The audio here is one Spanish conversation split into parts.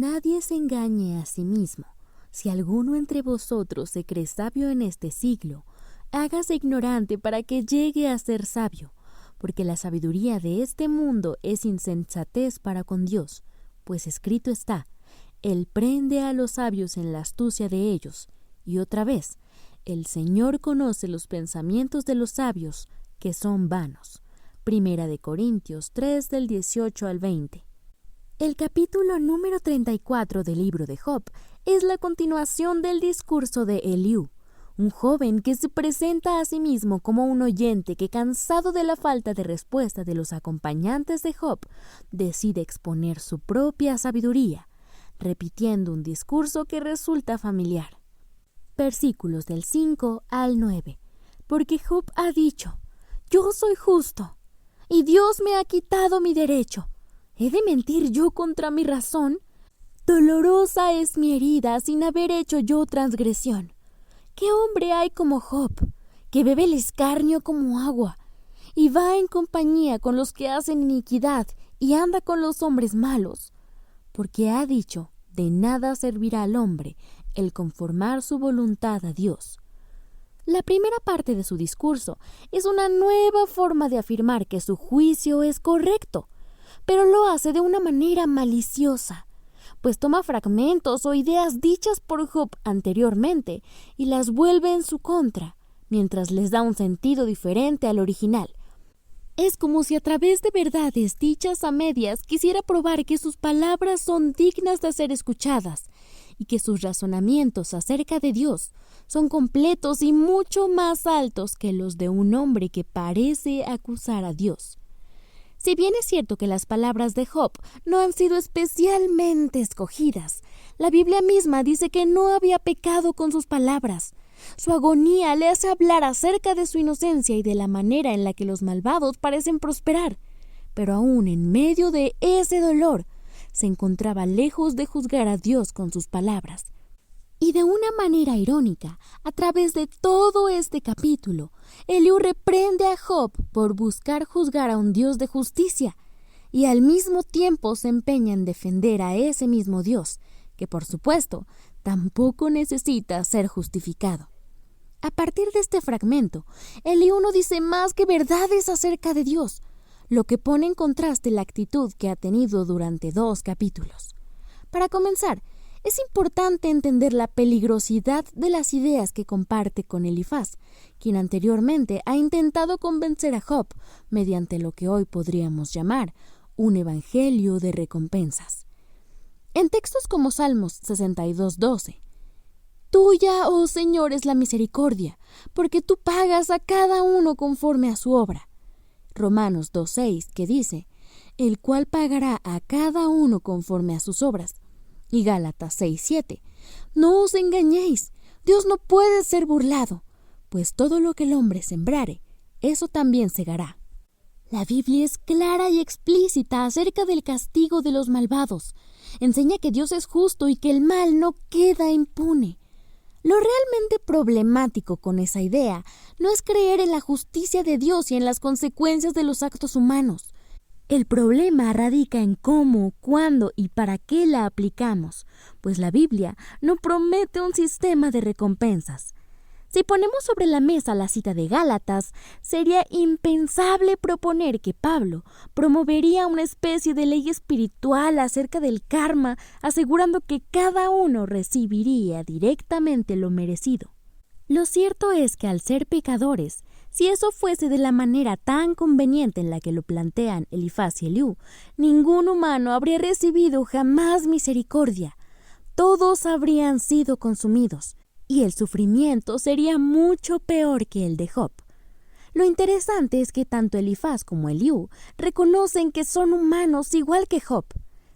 nadie se engañe a sí mismo. Si alguno entre vosotros se cree sabio en este siglo, hágase ignorante para que llegue a ser sabio, porque la sabiduría de este mundo es insensatez para con Dios, pues escrito está: Él prende a los sabios en la astucia de ellos. Y otra vez, el Señor conoce los pensamientos de los sabios, que son vanos. Primera de Corintios 3, del 18 al 20. El capítulo número 34 del libro de Job es la continuación del discurso de Eliú, un joven que se presenta a sí mismo como un oyente que, cansado de la falta de respuesta de los acompañantes de Job, decide exponer su propia sabiduría, repitiendo un discurso que resulta familiar. Versículos del 5 al 9. Porque Job ha dicho: yo soy justo, y Dios me ha quitado mi derecho. ¿He de mentir yo contra mi razón? Dolorosa es mi herida sin haber hecho yo transgresión. ¿Qué hombre hay como Job, que bebe el escarnio como agua, y va en compañía con los que hacen iniquidad, y anda con los hombres malos? Porque ha dicho: de nada servirá al hombre el conformar su voluntad a Dios. La primera parte de su discurso es una nueva forma de afirmar que su juicio es correcto, pero lo hace de una manera maliciosa, pues toma fragmentos o ideas dichas por Job anteriormente y las vuelve en su contra, mientras les da un sentido diferente al original. Es como si a través de verdades dichas a medias quisiera probar que sus palabras son dignas de ser escuchadas y que sus razonamientos acerca de Dios son completos y mucho más altos que los de un hombre que parece acusar a Dios. Si bien es cierto que las palabras de Job no han sido especialmente escogidas, la Biblia misma dice que no había pecado con sus palabras. Su agonía le hace hablar acerca de su inocencia y de la manera en la que los malvados parecen prosperar. Pero aún en medio de ese dolor, se encontraba lejos de juzgar a Dios con sus palabras. Y de una manera irónica, a través de todo este capítulo, Eliú reprende a Job por buscar juzgar a un Dios de justicia, y al mismo tiempo se empeña en defender a ese mismo Dios, que por supuesto tampoco necesita ser justificado. A partir de este fragmento, Eliú no dice más que verdades acerca de Dios, lo que pone en contraste la actitud que ha tenido durante 2 capítulos. Para comenzar, es importante entender la peligrosidad de las ideas que comparte con Elifaz, quien anteriormente ha intentado convencer a Job mediante lo que hoy podríamos llamar un evangelio de recompensas. En textos como Salmos 62:12, tuya, oh Señor, es la misericordia, porque tú pagas a cada uno conforme a su obra. Romanos 2:6, que dice: el cual pagará a cada uno conforme a sus obras. Y Gálatas 6:7, no os engañéis, Dios no puede ser burlado, pues todo lo que el hombre sembrare, eso también segará. La Biblia es clara y explícita acerca del castigo de los malvados. Enseña que Dios es justo y que el mal no queda impune. Lo realmente problemático con esa idea no es creer en la justicia de Dios y en las consecuencias de los actos humanos. El problema radica en cómo, cuándo y para qué la aplicamos, pues la Biblia no promete un sistema de recompensas. Si ponemos sobre la mesa la cita de Gálatas, sería impensable proponer que Pablo promovería una especie de ley espiritual acerca del karma, asegurando que cada uno recibiría directamente lo merecido. Lo cierto es que al ser pecadores, si eso fuese de la manera tan conveniente en la que lo plantean Elifaz y Eliú, ningún humano habría recibido jamás misericordia. Todos habrían sido consumidos, y el sufrimiento sería mucho peor que el de Job. Lo interesante es que tanto Elifaz como Eliú reconocen que son humanos igual que Job.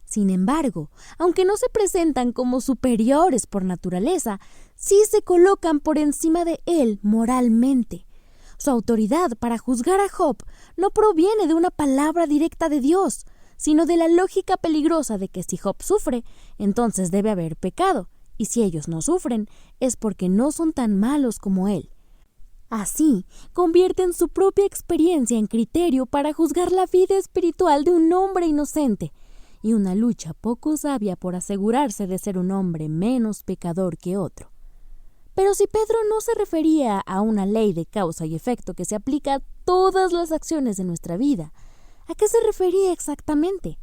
Sin embargo, aunque no se presentan como superiores por naturaleza, sí se colocan por encima de él moralmente. Su autoridad para juzgar a Job no proviene de una palabra directa de Dios, sino de la lógica peligrosa de que si Job sufre, entonces debe haber pecado, y si ellos no sufren, es porque no son tan malos como él. Así, convierten su propia experiencia en criterio para juzgar la vida espiritual de un hombre inocente, y una lucha poco sabia por asegurarse de ser un hombre menos pecador que otro. Pero si Pedro no se refería a una ley de causa y efecto que se aplica a todas las acciones de nuestra vida, ¿a qué se refería exactamente?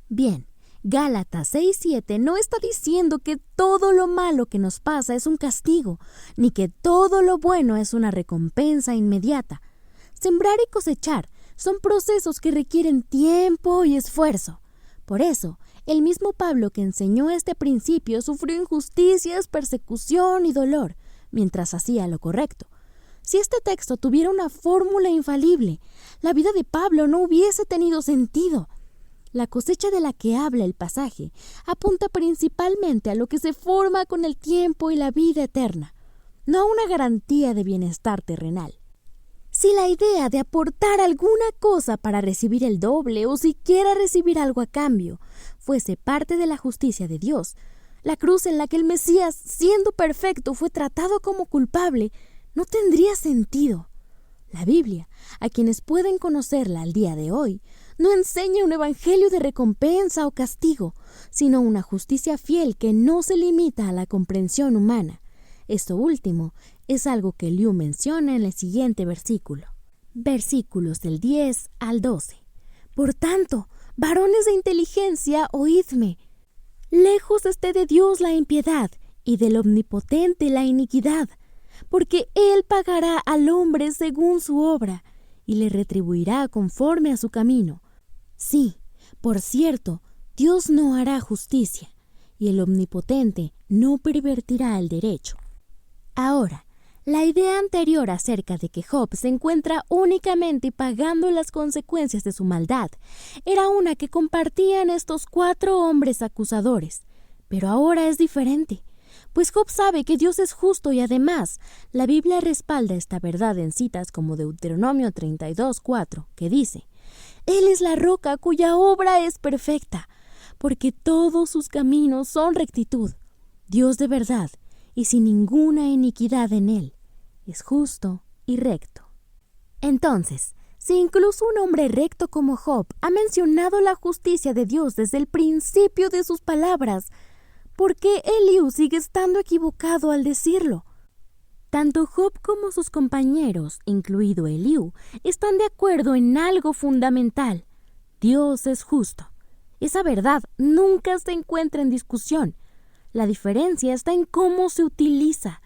Bien, Gálatas 6:7 no está diciendo que todo lo malo que nos pasa es un castigo, ni que todo lo bueno es una recompensa inmediata. Sembrar y cosechar son procesos que requieren tiempo y esfuerzo. Por eso, el mismo Pablo que enseñó este principio sufrió injusticias, persecución y dolor, mientras hacía lo correcto. Si este texto tuviera una fórmula infalible, la vida de Pablo no hubiese tenido sentido. La cosecha de la que habla el pasaje apunta principalmente a lo que se forma con el tiempo y la vida eterna, no a una garantía de bienestar terrenal. Si la idea de aportar alguna cosa para recibir el doble o siquiera recibir algo a cambio fuese parte de la justicia de Dios, la cruz en la que el Mesías, siendo perfecto, fue tratado como culpable, no tendría sentido. La Biblia, a quienes pueden conocerla al día de hoy, no enseña un evangelio de recompensa o castigo, sino una justicia fiel que no se limita a la comprensión humana. Esto último es algo que Liu menciona en el siguiente versículo. Versículos del 10 al 12. Por tanto, varones de inteligencia, oídme. Lejos esté de Dios la impiedad, y del Omnipotente la iniquidad, porque Él pagará al hombre según su obra, y le retribuirá conforme a su camino. Sí, por cierto, Dios no hará justicia, y el Omnipotente no pervertirá el derecho. Ahora, la idea anterior acerca de que Job se encuentra únicamente pagando las consecuencias de su maldad era una que compartían estos 4 hombres acusadores, pero ahora es diferente, pues Job sabe que Dios es justo y además la Biblia respalda esta verdad en citas como Deuteronomio 32:4, que dice: Él es la roca cuya obra es perfecta, porque todos sus caminos son rectitud, Dios de verdad y sin ninguna iniquidad en él. Es justo y recto. Entonces, si incluso un hombre recto como Job ha mencionado la justicia de Dios desde el principio de sus palabras, ¿por qué Eliú sigue estando equivocado al decirlo? Tanto Job como sus compañeros, incluido Eliú, están de acuerdo en algo fundamental. Dios es justo. Esa verdad nunca se encuentra en discusión. La diferencia está en cómo se utiliza,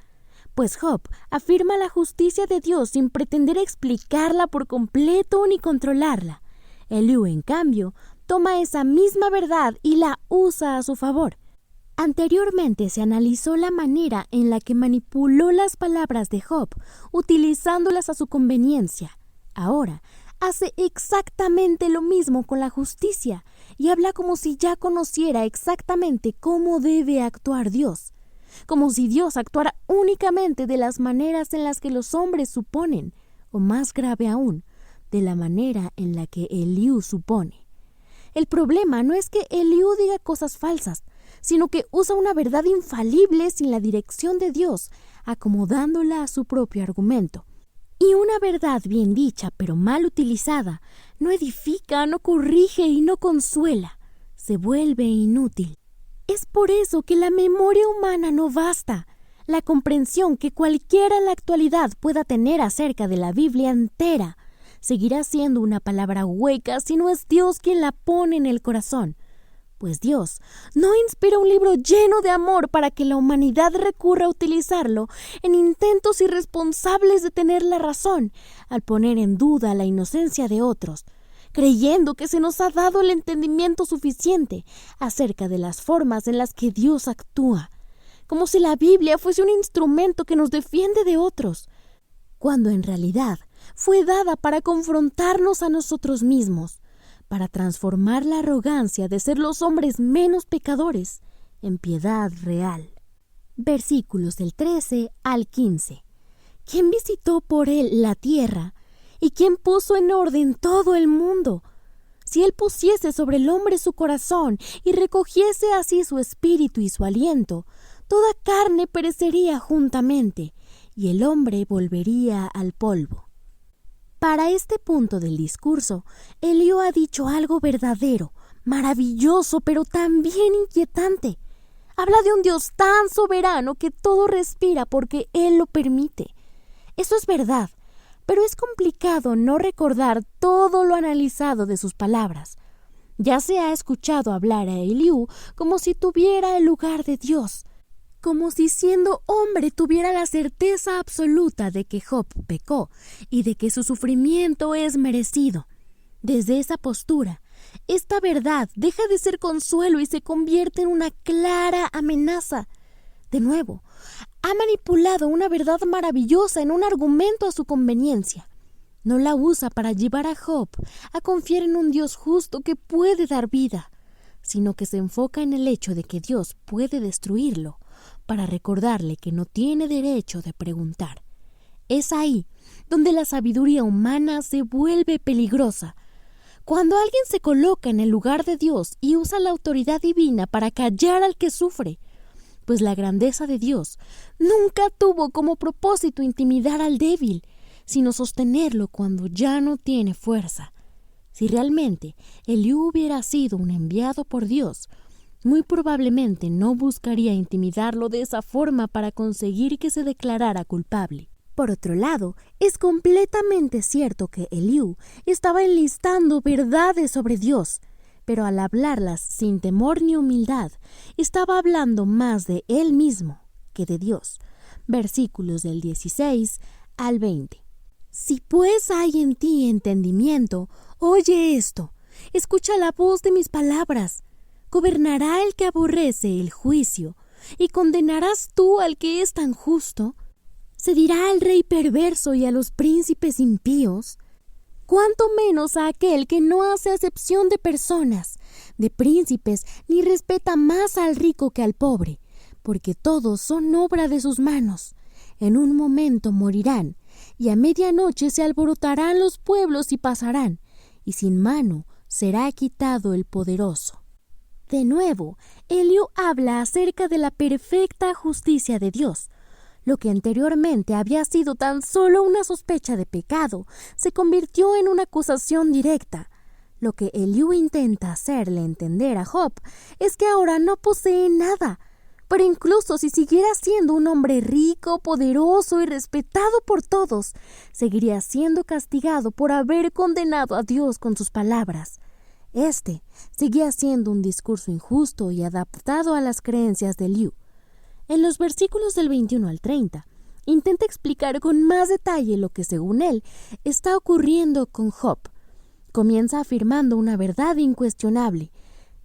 pues Job afirma la justicia de Dios sin pretender explicarla por completo ni controlarla. Eliú, en cambio, toma esa misma verdad y la usa a su favor. Anteriormente se analizó la manera en la que manipuló las palabras de Job, utilizándolas a su conveniencia. Ahora hace exactamente lo mismo con la justicia y habla como si ya conociera exactamente cómo debe actuar Dios, como si Dios actuara únicamente de las maneras en las que los hombres suponen, o más grave aún, de la manera en la que Eliú supone. El problema no es que Eliú diga cosas falsas, sino que usa una verdad infalible sin la dirección de Dios, acomodándola a su propio argumento. Y una verdad bien dicha, pero mal utilizada, no edifica, no corrige y no consuela. Se vuelve inútil. Es por eso que la memoria humana no basta. La comprensión que cualquiera en la actualidad pueda tener acerca de la Biblia entera seguirá siendo una palabra hueca si no es Dios quien la pone en el corazón. Pues Dios no inspira un libro lleno de amor para que la humanidad recurra a utilizarlo en intentos irresponsables de tener la razón, al poner en duda la inocencia de otros, creyendo que se nos ha dado el entendimiento suficiente acerca de las formas en las que Dios actúa, como si la Biblia fuese un instrumento que nos defiende de otros, cuando en realidad fue dada para confrontarnos a nosotros mismos, para transformar la arrogancia de ser los hombres menos pecadores en piedad real. Versículos del 13 al 15. ¿Quién visitó por él la tierra? ¿Y quién puso en orden todo el mundo? Si él pusiese sobre el hombre su corazón y recogiese así su espíritu y su aliento, toda carne perecería juntamente, y el hombre volvería al polvo. Para este punto del discurso, Eliú ha dicho algo verdadero, maravilloso, pero también inquietante. Habla de un Dios tan soberano que todo respira porque Él lo permite. Eso es verdad, pero es complicado no recordar todo lo analizado de sus palabras. Ya se ha escuchado hablar a Eliú como si tuviera el lugar de Dios, como si siendo hombre tuviera la certeza absoluta de que Job pecó y de que su sufrimiento es merecido. Desde esa postura, esta verdad deja de ser consuelo y se convierte en una clara amenaza. De nuevo, ha manipulado una verdad maravillosa en un argumento a su conveniencia. No la usa para llevar a Job a confiar en un Dios justo que puede dar vida, sino que se enfoca en el hecho de que Dios puede destruirlo para recordarle que no tiene derecho de preguntar. Es ahí donde la sabiduría humana se vuelve peligrosa. Cuando alguien se coloca en el lugar de Dios y usa la autoridad divina para callar al que sufre, pues la grandeza de Dios nunca tuvo como propósito intimidar al débil, sino sostenerlo cuando ya no tiene fuerza. Si realmente Eliú hubiera sido un enviado por Dios, muy probablemente no buscaría intimidarlo de esa forma para conseguir que se declarara culpable. Por otro lado, es completamente cierto que Eliú estaba enlistando verdades sobre Dios, pero al hablarlas sin temor ni humildad, estaba hablando más de él mismo que de Dios. Versículos del 16 al 20. Si pues hay en ti entendimiento, oye esto, escucha la voz de mis palabras. Gobernará el que aborrece el juicio, y condenarás tú al que es tan justo. ¿Se dirá al rey perverso y a los príncipes impíos? Cuánto menos a aquel que no hace acepción de personas, de príncipes, ni respeta más al rico que al pobre, porque todos son obra de sus manos. En un momento morirán, y a medianoche se alborotarán los pueblos y pasarán, y sin mano será quitado el poderoso. De nuevo, Eliú habla acerca de la perfecta justicia de Dios. Lo que anteriormente había sido tan solo una sospecha de pecado, se convirtió en una acusación directa. Lo que Eliú intenta hacerle entender a Job es que ahora no posee nada, pero incluso si siguiera siendo un hombre rico, poderoso y respetado por todos, seguiría siendo castigado por haber condenado a Dios con sus palabras. Este seguía siendo un discurso injusto y adaptado a las creencias de Eliú. En los versículos del 21 al 30, intenta explicar con más detalle lo que, según él, está ocurriendo con Job. Comienza afirmando una verdad incuestionable.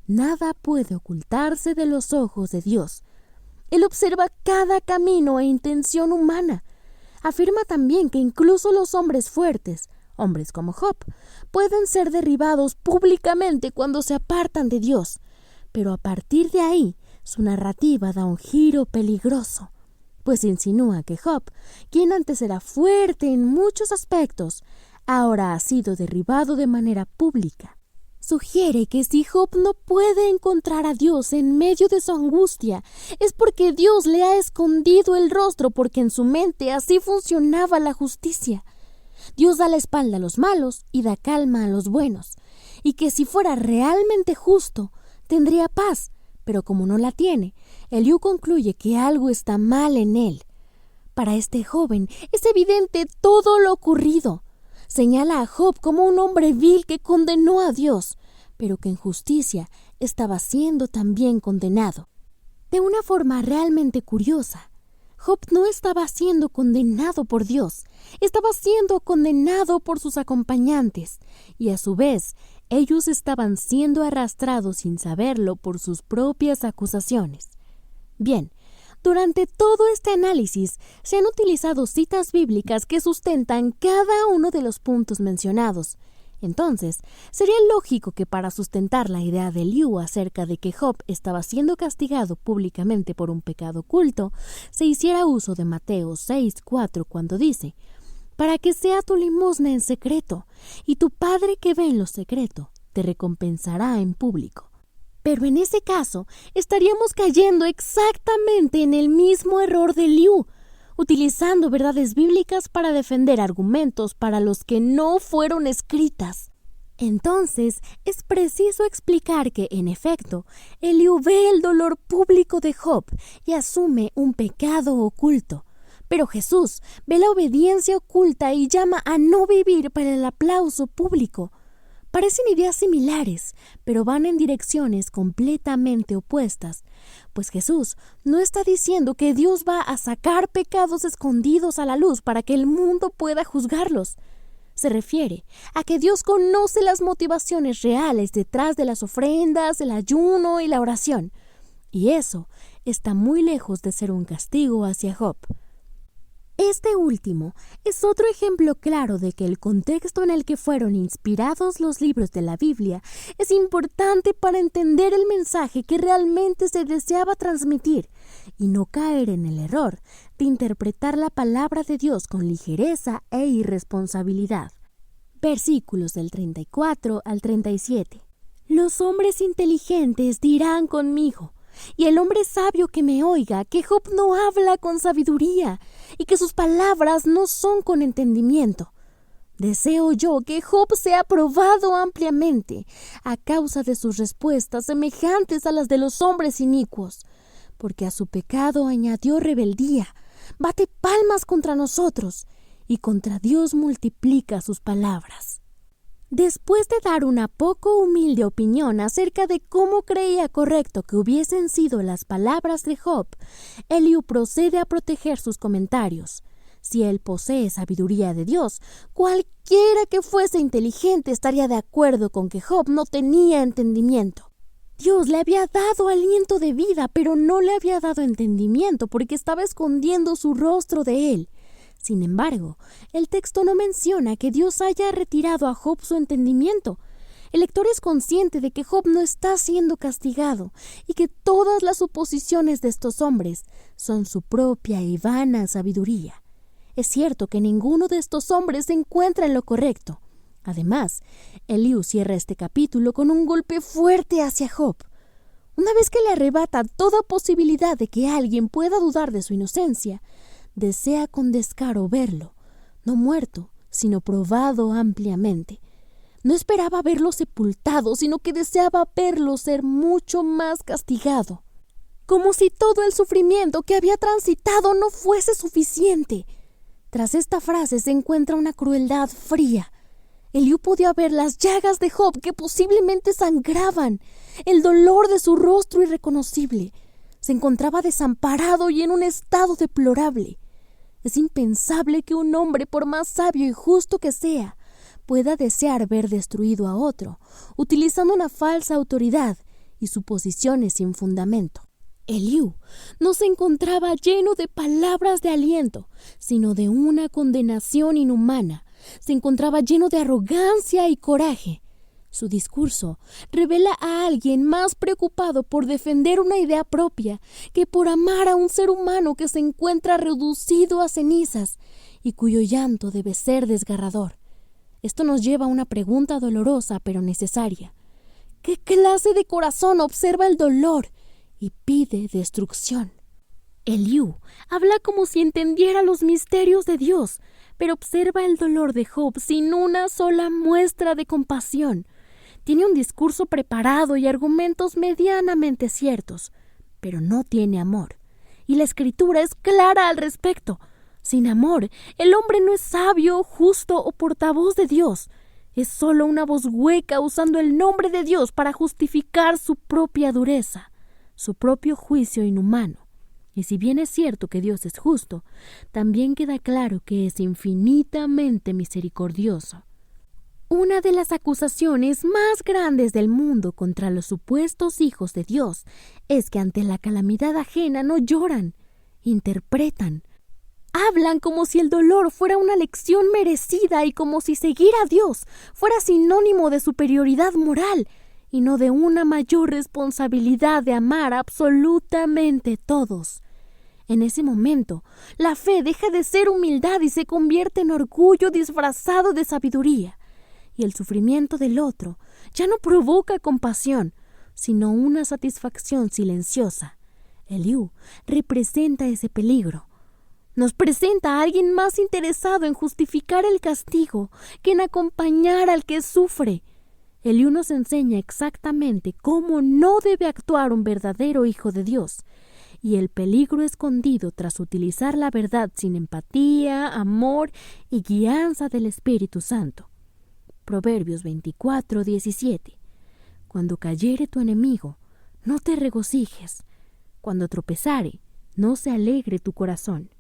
Nada puede ocultarse de los ojos de Dios. Él observa cada camino e intención humana. Afirma también que incluso los hombres fuertes, hombres como Job, pueden ser derribados públicamente cuando se apartan de Dios. Pero a partir de ahí, su narrativa da un giro peligroso, pues insinúa que Job, quien antes era fuerte en muchos aspectos, ahora ha sido derribado de manera pública. Sugiere que si Job no puede encontrar a Dios en medio de su angustia, es porque Dios le ha escondido el rostro, porque en su mente así funcionaba la justicia. Dios da la espalda a los malos y da calma a los buenos, y que si fuera realmente justo, tendría paz. Pero como no la tiene, Eliú concluye que algo está mal en él. Para este joven es evidente todo lo ocurrido. Señala a Job como un hombre vil que condenó a Dios, pero que en justicia estaba siendo también condenado. De una forma realmente curiosa, Job no estaba siendo condenado por Dios, estaba siendo condenado por sus acompañantes, y a su vez, ellos estaban siendo arrastrados sin saberlo por sus propias acusaciones. Bien, durante todo este análisis se han utilizado citas bíblicas que sustentan cada uno de los puntos mencionados. Entonces, sería lógico que para sustentar la idea de Eliú acerca de que Job estaba siendo castigado públicamente por un pecado oculto, se hiciera uso de Mateo 6:4 cuando dice: «Para que sea tu limosna en secreto, y tu Padre que ve en lo secreto te recompensará en público». Pero en ese caso, estaríamos cayendo exactamente en el mismo error de Eliú, utilizando verdades bíblicas para defender argumentos para los que no fueron escritas. Entonces, es preciso explicar que, en efecto, Eliú ve el dolor público de Job y asume un pecado oculto. Pero Jesús ve la obediencia oculta y llama a no vivir para el aplauso público. Parecen ideas similares, pero van en direcciones completamente opuestas, pues Jesús no está diciendo que Dios va a sacar pecados escondidos a la luz para que el mundo pueda juzgarlos. Se refiere a que Dios conoce las motivaciones reales detrás de las ofrendas, el ayuno y la oración, y eso está muy lejos de ser un castigo hacia Job. Este último es otro ejemplo claro de que el contexto en el que fueron inspirados los libros de la Biblia es importante para entender el mensaje que realmente se deseaba transmitir y no caer en el error de interpretar la palabra de Dios con ligereza e irresponsabilidad. Versículos del 34 al 37. Los hombres inteligentes dirán conmigo, y el hombre sabio que me oiga, que Job no habla con sabiduría, y que sus palabras no son con entendimiento. Deseo yo que Job sea probado ampliamente, a causa de sus respuestas semejantes a las de los hombres inicuos, porque a su pecado añadió rebeldía, bate palmas contra nosotros, y contra Dios multiplica sus palabras. Después de dar una poco humilde opinión acerca de cómo creía correcto que hubiesen sido las palabras de Job, Eliú procede a proteger sus comentarios. Si él posee sabiduría de Dios, cualquiera que fuese inteligente estaría de acuerdo con que Job no tenía entendimiento. Dios le había dado aliento de vida, pero no le había dado entendimiento porque estaba escondiendo su rostro de él. Sin embargo, el texto no menciona que Dios haya retirado a Job su entendimiento. El lector es consciente de que Job no está siendo castigado y que todas las suposiciones de estos hombres son su propia y vana sabiduría. Es cierto que ninguno de estos hombres se encuentra en lo correcto. Además, Eliú cierra este capítulo con un golpe fuerte hacia Job. Una vez que le arrebata toda posibilidad de que alguien pueda dudar de su inocencia, desea con descaro verlo, no muerto, sino probado ampliamente. No esperaba verlo sepultado, sino que deseaba verlo ser mucho más castigado. Como si todo el sufrimiento que había transitado no fuese suficiente. Tras esta frase se encuentra una crueldad fría. Eliú podía ver las llagas de Job que posiblemente sangraban, el dolor de su rostro irreconocible. Se encontraba desamparado y en un estado deplorable. Es impensable que un hombre, por más sabio y justo que sea, pueda desear ver destruido a otro, utilizando una falsa autoridad y suposiciones sin fundamento. Eliú no se encontraba lleno de palabras de aliento, sino de una condenación inhumana. Se encontraba lleno de arrogancia y coraje. Su discurso revela a alguien más preocupado por defender una idea propia que por amar a un ser humano que se encuentra reducido a cenizas y cuyo llanto debe ser desgarrador. Esto nos lleva a una pregunta dolorosa pero necesaria. ¿Qué clase de corazón observa el dolor y pide destrucción? Eliú habla como si entendiera los misterios de Dios, pero observa el dolor de Job sin una sola muestra de compasión. Tiene un discurso preparado y argumentos medianamente ciertos, pero no tiene amor. Y la Escritura es clara al respecto. Sin amor, el hombre no es sabio, justo o portavoz de Dios. Es solo una voz hueca usando el nombre de Dios para justificar su propia dureza, su propio juicio inhumano. Y si bien es cierto que Dios es justo, también queda claro que es infinitamente misericordioso. Una de las acusaciones más grandes del mundo contra los supuestos hijos de Dios es que ante la calamidad ajena no lloran, interpretan. Hablan como si el dolor fuera una lección merecida y como si seguir a Dios fuera sinónimo de superioridad moral y no de una mayor responsabilidad de amar absolutamente todos. En ese momento, la fe deja de ser humildad y se convierte en orgullo disfrazado de sabiduría. Y el sufrimiento del otro ya no provoca compasión, sino una satisfacción silenciosa. Eliú representa ese peligro. Nos presenta a alguien más interesado en justificar el castigo que en acompañar al que sufre. Eliú nos enseña exactamente cómo no debe actuar un verdadero hijo de Dios y el peligro escondido tras utilizar la verdad sin empatía, amor y guianza del Espíritu Santo. Proverbios 24:17. Cuando cayere tu enemigo, no te regocijes. Cuando tropezare, no se alegre tu corazón.